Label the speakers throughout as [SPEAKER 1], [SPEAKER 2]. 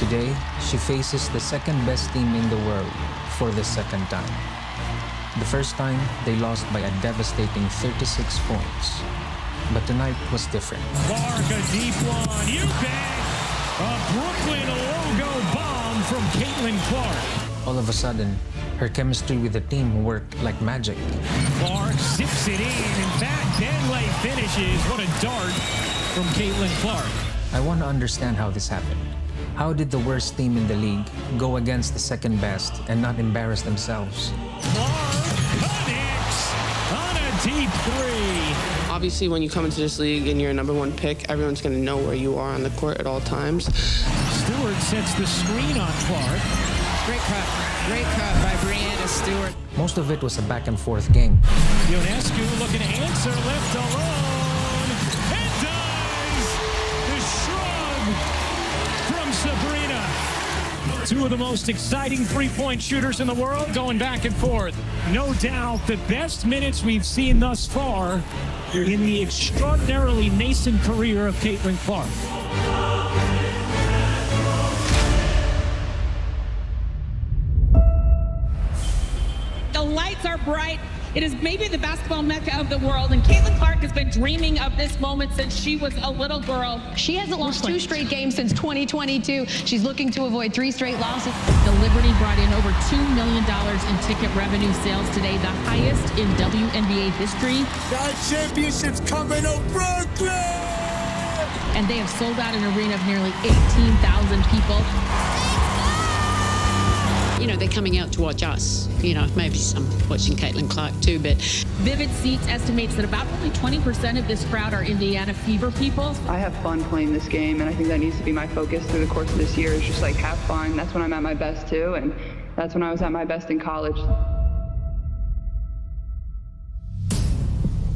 [SPEAKER 1] Today, she faces the second best team in the world for the second time. The first time, they lost by a devastating 36 points. But tonight was different.
[SPEAKER 2] Clark, a deep one, you bet! A Brooklyn logo bomb from Caitlin Clark.
[SPEAKER 1] All of a sudden, her chemistry with the team worked like magic.
[SPEAKER 2] Clark zips it in fact, Denley finishes. What a dart from Caitlin Clark.
[SPEAKER 1] I want to understand how this happened. How did the worst team in the league go against the second best and not embarrass themselves?
[SPEAKER 2] Clark connects on a deep three.
[SPEAKER 3] Obviously, when you come into this league and you're a number one pick, everyone's going to know where you are on the court at all times.
[SPEAKER 2] Stewart sets the screen on Clark.
[SPEAKER 4] Great cut by Breanna Stewart.
[SPEAKER 1] Most of it was a back and forth game.
[SPEAKER 2] Ionescu looking to answer, left alone, and does! The shrug from Sabrina. Two of the most exciting three-point shooters in the world going back and forth. No doubt the best minutes we've seen thus far in the extraordinarily nascent career of Caitlin Clark.
[SPEAKER 5] The lights are bright. It is maybe the basketball mecca of the world, and Caitlin Clark has been dreaming of this moment since she was a little girl.
[SPEAKER 6] She hasn't lost 2 straight games since 2022. She's looking to avoid 3 straight losses.
[SPEAKER 5] The Liberty brought in over $2 million in ticket revenue sales today, the highest in WNBA history.
[SPEAKER 7] That championship's coming to Brooklyn!
[SPEAKER 5] And they have sold out an arena of nearly 18,000 people.
[SPEAKER 8] You know, they're coming out to watch us. You know, maybe some watching Caitlin Clark too, but...
[SPEAKER 5] Vivid Seats estimates that about only 20% of this crowd are Indiana Fever people.
[SPEAKER 9] I have fun playing this game, and I think that needs to be my focus through the course of this year, is just like have fun. That's when I'm at my best too, and that's when I was at my best in college.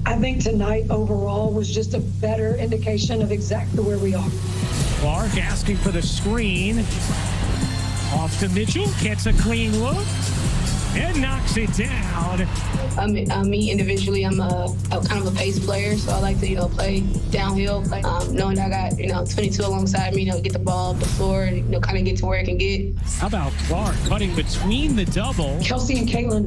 [SPEAKER 10] I think tonight overall was just a better indication of exactly where we are.
[SPEAKER 2] Clark asking for the screen. Off to Mitchell, gets a clean look, and knocks it down.
[SPEAKER 11] Me individually, I'm a kind of a pace player, so I like to, play downhill. Knowing I got, 22 alongside me, get the ball up the floor, kind of get to where it can get.
[SPEAKER 2] How about Clark cutting between the double?
[SPEAKER 10] Kelsey and Caitlin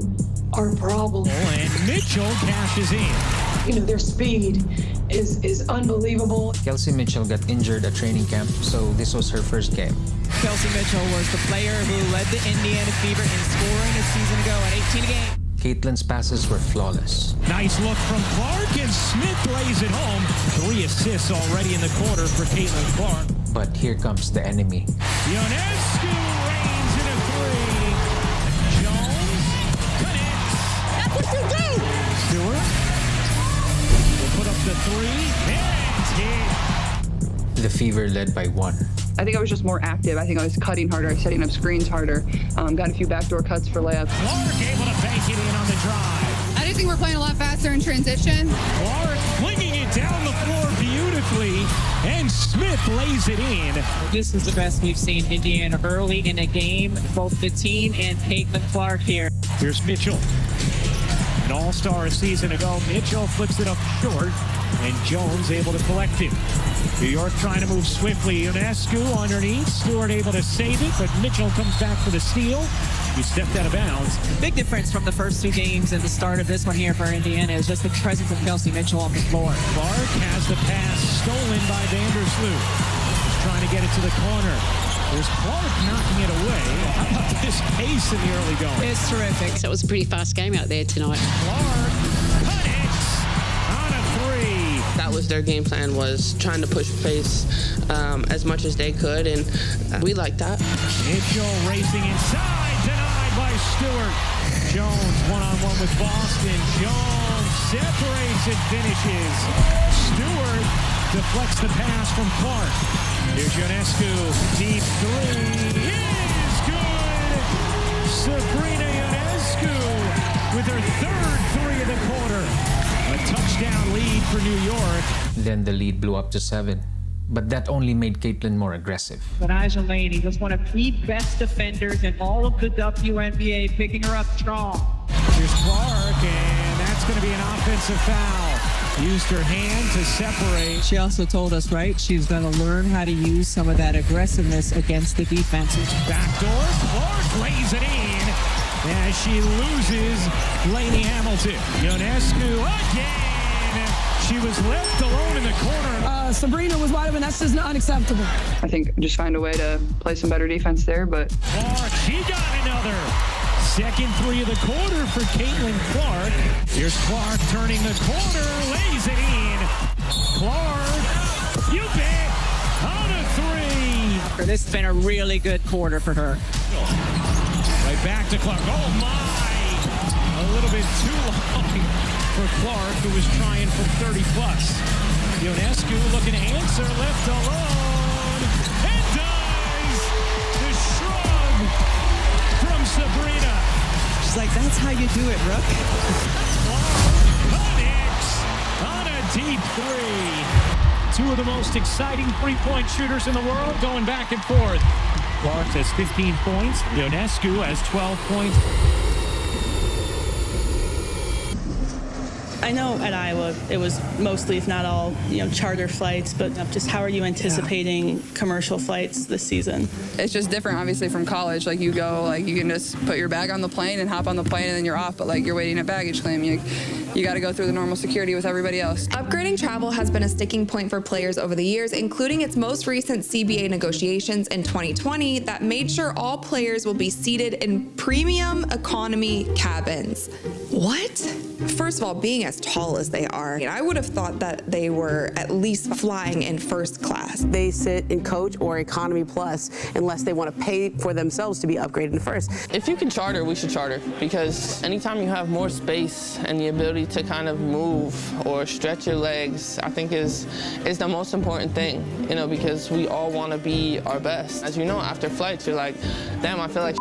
[SPEAKER 10] are a problem.
[SPEAKER 2] And Mitchell cashes in.
[SPEAKER 10] Their speed is unbelievable.
[SPEAKER 1] Kelsey Mitchell got injured at training camp, so this was her first game.
[SPEAKER 4] Kelsey Mitchell was the player who led the Indiana Fever in scoring a season ago at 18 a game.
[SPEAKER 1] Caitlin's passes were flawless.
[SPEAKER 2] Nice look from Clark, and Smith lays it home. 3 assists already in the quarter for Caitlin Clark.
[SPEAKER 1] But here comes the enemy.
[SPEAKER 2] Ionescu reigns in a 3. Jones connects.
[SPEAKER 6] That's what you do!
[SPEAKER 2] Stewart will put up the 3, and hit.
[SPEAKER 1] The Fever led by 1.
[SPEAKER 9] I think I was just more active. I think I was cutting harder, setting up screens harder, got a few backdoor cuts for layups.
[SPEAKER 2] Clark able to bank it in on the drive.
[SPEAKER 12] I just think we're playing a lot faster in transition.
[SPEAKER 2] Clark flinging it down the floor beautifully, and Smith lays it in.
[SPEAKER 4] This is the best we've seen Indiana early in a game, both the team and Caitlin Clark here.
[SPEAKER 2] Here's Mitchell. An all-star a season ago. Mitchell flips it up short, and Jones able to collect it. New York trying to move swiftly. Ionescu underneath. Stewart able to save it, but Mitchell comes back for the steal. He stepped out of bounds.
[SPEAKER 4] Big difference from the first 2 games and the start of this one here for Indiana is just the presence of Kelsey Mitchell on the floor.
[SPEAKER 2] Clark has the pass stolen by Vandersloot. He's trying to get it to the corner. There's Clark knocking it away. How about this pace in the early going?
[SPEAKER 4] It's terrific.
[SPEAKER 8] So it was a pretty fast game out there tonight.
[SPEAKER 2] Clark connects on a 3.
[SPEAKER 3] That was their game plan, was trying to push pace as much as they could, and we like that.
[SPEAKER 2] Mitchell racing inside, denied by Stewart. Jones one-on-one with Boston. Jones separates and finishes. Stewart deflects the pass from Clark. Here's Ionescu, deep 3. It is good! Sabrina Ionescu with her 3rd 3 of the quarter. A touchdown lead for New York.
[SPEAKER 1] Then the lead blew up to 7. But that only made Caitlin more aggressive.
[SPEAKER 4] Elijah Laney was one of the best defenders in all of the WNBA, picking her up strong.
[SPEAKER 2] Here's Clark, and that's going to be an offensive foul. Used her hand to separate.
[SPEAKER 4] She also told us, right, she's going to learn how to use some of that aggressiveness against the defenses.
[SPEAKER 2] Backdoor, Clark lays it in as she loses Lainey Hamilton. Ionescu again. She was left alone in the corner.
[SPEAKER 10] Sabrina was wide open. That's just unacceptable.
[SPEAKER 9] I think just find a way to play some better defense there, but...
[SPEAKER 2] Clark, she got another. Second three of the quarter for Caitlin Clark. Here's Clark turning the corner, lays it in. Clark, you bet, on a three.
[SPEAKER 4] This has been a really good quarter for her.
[SPEAKER 2] Right back to Clark. Oh my! A little bit too long for Clark, who was trying for 30 plus. Ionescu looking to answer, left alone, and does the shrug from Sabrina.
[SPEAKER 4] She's like, that's how you do it, Rook.
[SPEAKER 2] Connects on a deep three. Two of the most exciting three-point shooters in the world going back and forth. Clark has 15 points. Ionescu has 12 points.
[SPEAKER 13] I know at Iowa it was mostly, if not all, charter flights, but just how are you anticipating commercial flights this season?
[SPEAKER 9] It's just different, obviously, from college. Like, you go, like, you can just put your bag on the plane and hop on the plane and then you're off, but, like, you're waiting at baggage claim. You got to go through the normal security with everybody else.
[SPEAKER 14] Upgrading travel has been a sticking point for players over the years, including its most recent CBA negotiations in 2020 that made sure all players will be seated in premium economy cabins. What? First of all, being as tall as they are, I would have thought that they were at least flying in first class.
[SPEAKER 15] They sit in coach or economy plus unless they want to pay for themselves to be upgraded in first.
[SPEAKER 3] If you can charter, we should charter, because anytime you have more space and the ability to kind of move or stretch your legs, I think is the most important thing, because we all want to be our best. As you know, after flights, you're like, damn, I feel like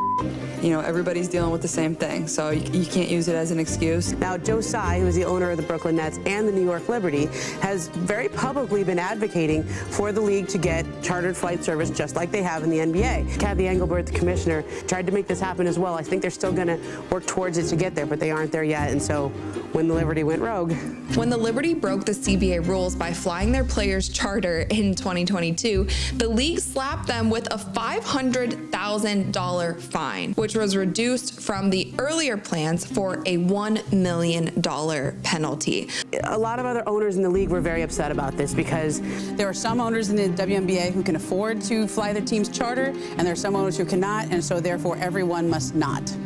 [SPEAKER 9] Everybody's dealing with the same thing, so you can't use it as an excuse.
[SPEAKER 15] Now, Joe Tsai, who is the owner of the Brooklyn Nets and the New York Liberty, has very publicly been advocating for the league to get chartered flight service just like they have in the NBA. Kathy Engelbert, the commissioner, tried to make this happen as well. I think they're still going to work towards it to get there, but they aren't there yet, and so when the Liberty went rogue.
[SPEAKER 14] When the Liberty broke the CBA rules by flying their players charter in 2022, the league slapped them with a $500,000 fine, which was reduced from the earlier plans for a $1 million penalty.
[SPEAKER 15] A lot of other owners in the league were very upset about this because there are some owners in the WNBA who can afford to fly their team's charter, and there are some owners who cannot, and so therefore everyone must not.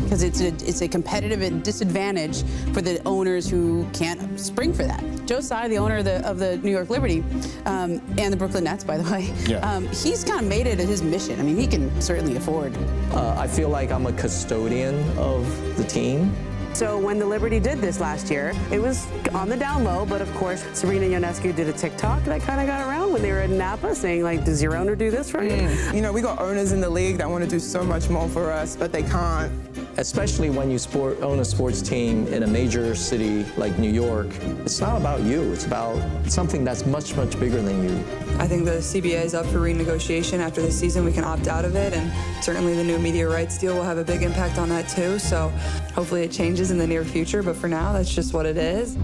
[SPEAKER 15] Because it's a competitive disadvantage for the owners who can't spring for that. Joe Tsai, the owner of the New York Liberty, and the Brooklyn Nets, by the way, he's kind of made it his mission. I mean, he can certainly afford.
[SPEAKER 16] I feel like I'm a custodian of the team.
[SPEAKER 15] So when the Liberty did this last year, it was on the down low, but of course, Sabrina Ionescu did a TikTok that kind of got around when they were in Napa saying, like, does your owner do this for you?
[SPEAKER 17] We got owners in the league that want to do so much more for us, but they can't.
[SPEAKER 16] Especially when you own a sports team in a major city like New York, it's not about you. It's about something that's much, much bigger than you.
[SPEAKER 9] I think the CBA is up for renegotiation after this season. We can opt out of it, and certainly the new media rights deal will have a big impact on that too. So hopefully it changes in the near future, but for now, that's just what it is.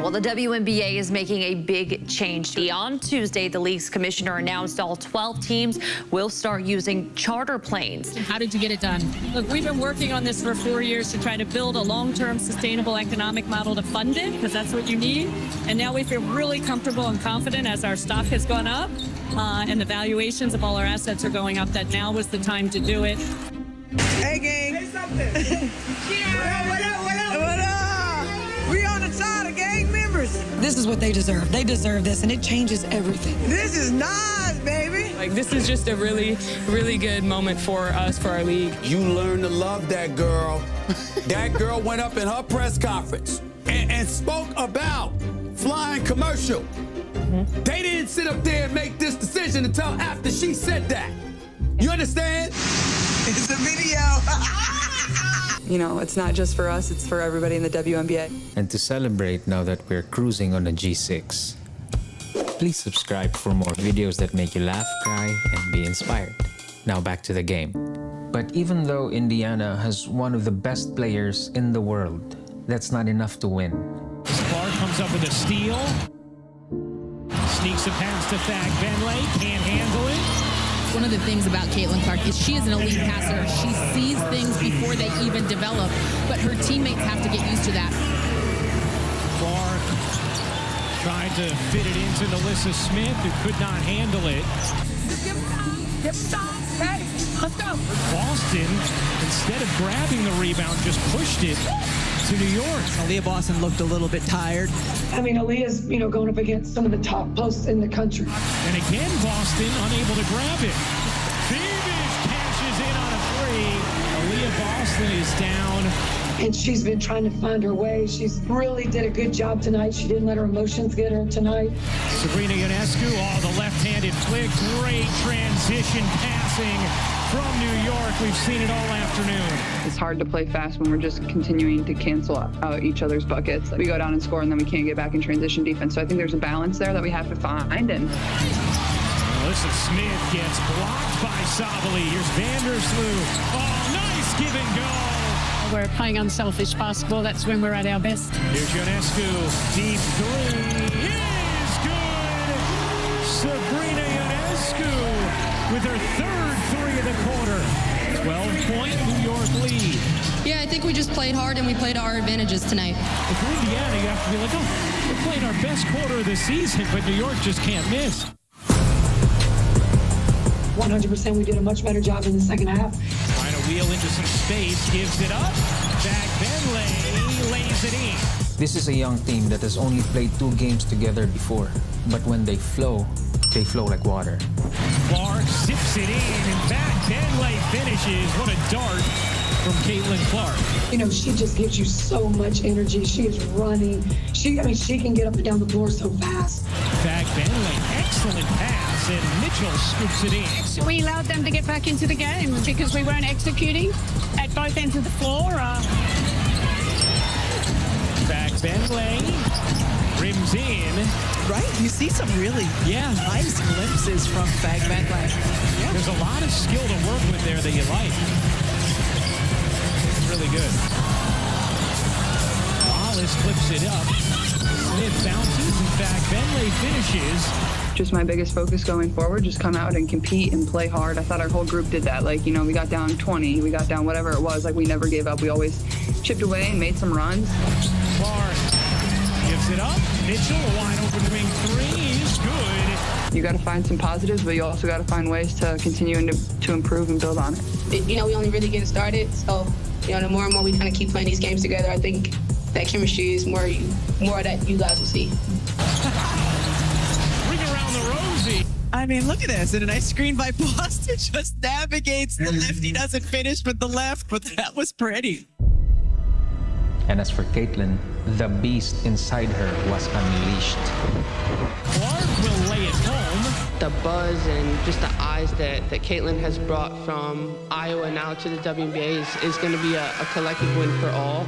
[SPEAKER 18] Well, the WNBA is making a big change. On Tuesday, the league's commissioner announced all 12 teams will start using charter planes.
[SPEAKER 5] How did you get it done? Look, we've been working on this for 4 years to try to build a long-term sustainable economic model to fund it, because that's what you need. And now we feel really comfortable and confident as our stock has gone up and the valuations of all our assets are going up, that now was the time to do it.
[SPEAKER 7] Hey, gang. Say something. What up? We on the side of gang members.
[SPEAKER 10] This is what they deserve. They deserve this, and it changes everything.
[SPEAKER 7] This is nice, baby.
[SPEAKER 13] This is just a really, really good moment for us, for our league.
[SPEAKER 7] You learn to love that girl. That girl went up in her press conference and spoke about flying commercial. They didn't sit up there and make this decision until after she said that. You understand? It's a video.
[SPEAKER 9] It's not just for us, it's for everybody in the WNBA.
[SPEAKER 1] And to celebrate now that we're cruising on a G6, please subscribe for more videos that make you laugh, cry, and be inspired. Now back to the game. But even though Indiana has one of the best players in the world, that's not enough to win.
[SPEAKER 2] Clark comes up with a steal. Sneaks a pass to Thag Benley. Can't handle it.
[SPEAKER 19] One of the things about Caitlin Clark is she is an elite passer. She sees things before they even develop, but her teammates have to get used to that.
[SPEAKER 2] Clark tried to fit it into Melissa Smith, who could not handle it.
[SPEAKER 19] Hey, let's go.
[SPEAKER 2] Boston, instead of grabbing the rebound, just pushed it to New York.
[SPEAKER 20] Aaliyah Boston looked a little bit tired.
[SPEAKER 10] I mean, Aaliyah's, going up against some of the top posts in the country.
[SPEAKER 2] And again, Boston unable to grab it. Beavish cashes in on a three. Aaliyah Boston is down.
[SPEAKER 10] And she's been trying to find her way. She's really did a good job tonight. She didn't let her emotions get her tonight.
[SPEAKER 2] Sabrina Ionescu, the left-handed flick. Great transition passing from New York. We've seen it all afternoon.
[SPEAKER 9] It's hard to play fast when we're just continuing to cancel out each other's buckets. We go down and score, and then we can't get back in transition defense. So I think there's a balance there that we have to find. And
[SPEAKER 2] Melissa Smith gets blocked by Sabali. Here's Vandersloot. Oh, nice give and go.
[SPEAKER 8] We're playing unselfish basketball. That's when we're at our best.
[SPEAKER 2] Here's Ionescu. Deep three is good. Sabrina Ionescu with her third three of the quarter. 12-point New York lead.
[SPEAKER 6] Yeah, I think we just played hard and we played our advantages tonight.
[SPEAKER 2] If you're Indiana, you have to be like, we're playing our best quarter of the season, but New York just can't miss.
[SPEAKER 10] 100%, we did a much better job in the second half.
[SPEAKER 2] Trying to wheel into some space, gives it up. Thag Benley lays it in.
[SPEAKER 1] This is a young team that has only played 2 games together before, but when they flow like water.
[SPEAKER 2] Clark zips it in, and Thag Benley finishes. What a dart from Caitlin Clark.
[SPEAKER 10] She just gives you so much energy. She is running. She can get up and down the floor so fast.
[SPEAKER 2] Thag Benley, excellent pass, and Mitchell scoops it in.
[SPEAKER 8] We allowed them to get back into the game because we weren't executing at both ends of the floor.
[SPEAKER 2] Thag Benley rims in.
[SPEAKER 20] Right? You see some really nice glimpses from Thag Benley.
[SPEAKER 2] Yeah. There's a lot of skill to work with there that you like. It's really good. Wallace flips it up. Smith bounces, and Thag Benley finishes.
[SPEAKER 9] just my biggest focus going forward, just come out and compete and play hard. I thought our whole group did that. Like, we got down 20, we got down whatever it was. Like, we never gave up. We always chipped away and made some runs.
[SPEAKER 2] Clark gives it up. Mitchell, a wide open wing three is good.
[SPEAKER 9] You got to find some positives, but you also got to find ways to continue and to improve and build on it.
[SPEAKER 11] We only really getting started, so the more and more we kind of keep playing these games together, I think that chemistry is more that you guys will see.
[SPEAKER 2] Ring around the rosy.
[SPEAKER 20] I mean, look at this. And a nice screen by Boston just navigates the left. He doesn't finish with the left, but that was pretty.
[SPEAKER 1] And as for Caitlin, the beast inside her was unleashed.
[SPEAKER 2] Clark will lay it home.
[SPEAKER 3] The buzz and just the eyes that Caitlin has brought from Iowa now to the WNBA is going to be a collective win for all.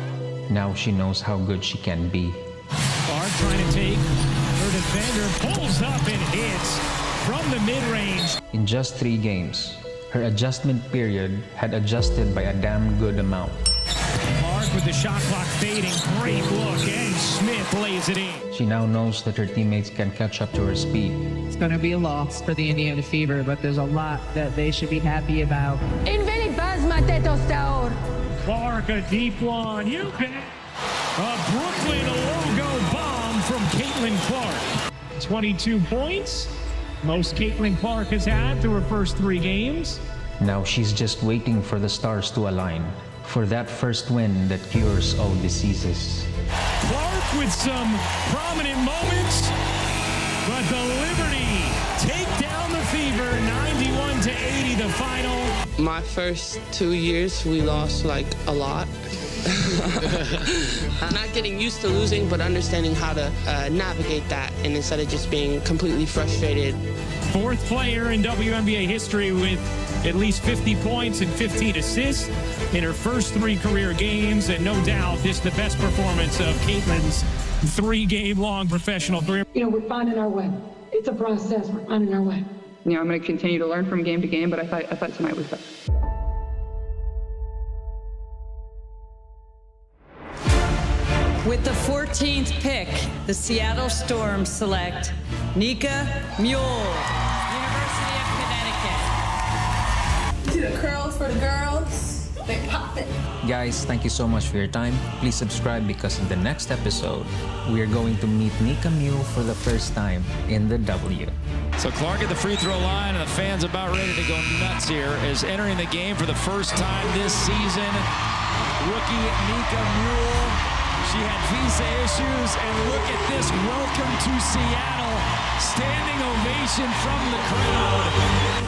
[SPEAKER 1] Now she knows how good she can be.
[SPEAKER 2] Clark trying to take her defender, pulls up and hits from the mid-range.
[SPEAKER 1] In just 3 games, her adjustment period had adjusted by a damn good amount.
[SPEAKER 2] Clark with the shot clock fading, great look, and Smith lays it in.
[SPEAKER 1] She now knows that her teammates can catch up to her speed.
[SPEAKER 4] It's going to be a loss for the Indiana Fever, but there's a lot that they should be happy about.
[SPEAKER 2] Clark, a deep one, you bet. A Brooklyn logo bomb from Caitlin Clark. 22 points, most Caitlin Clark has had through her first 3 games.
[SPEAKER 1] Now she's just waiting for the stars to align, for that first win that cures all diseases.
[SPEAKER 2] Clark with some prominent moments, but the Liberty take down the Fever, 91-80 the final.
[SPEAKER 3] My first 2 years, we lost a lot. I'm not getting used to losing, but understanding how to navigate that, and instead of just being completely frustrated.
[SPEAKER 2] 4th player in WNBA history with at least 50 points and 15 assists in her first 3 career games, and no doubt this is the best performance of Caitlin's 3-game-long professional career.
[SPEAKER 10] We're finding our way. It's a process. We're finding our way.
[SPEAKER 9] I'm going to continue to learn from game to game, but I thought tonight was better.
[SPEAKER 21] With the 14th pick, the Seattle Storm select Nika Mule, University of Connecticut.
[SPEAKER 11] See the curls for the girls? They pop it.
[SPEAKER 1] Guys, thank you so much for your time. Please subscribe because in the next episode, we are going to meet Nika Mule for the first time in the W.
[SPEAKER 2] So Clark at the free throw line, and the fans about ready to go nuts here, is entering the game for the first time this season. Rookie Nika Mule. She had visa issues, and look at this. Welcome to Seattle. Standing ovation from the crowd.